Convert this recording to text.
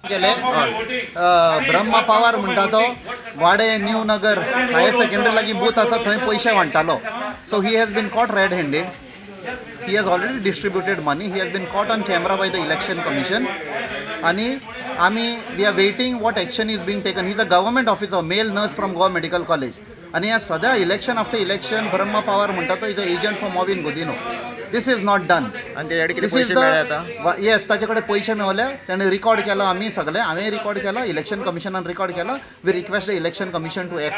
केले ब्रह्मा पवार म्हणटा तो Vaddem new Nagar higher secondary लागीं बूथ आसा थंय पयशे वांटतालो. So he has been caught red handed. He has already distributed money. He has been caught on camera by the election commission. आणि we are waiting what action is being taken. He is a government officer, male nurse from Goa medical college. आणि ह्या सद्या election after election Brahma Pawar म्हणटा तो is a agent for Mauvin Godinho. This is not done. आणि त्याच्याकडे किती पैसे मिळाले आता? येस, ताचे कडेन पयशे मेवले. ताणें रिकॉर्ड केला. आमी सगळे हांवें रिकॉर्ड केला. इलेक्शन कमिशनान रिकॉर्ड केला. We request the election commission to act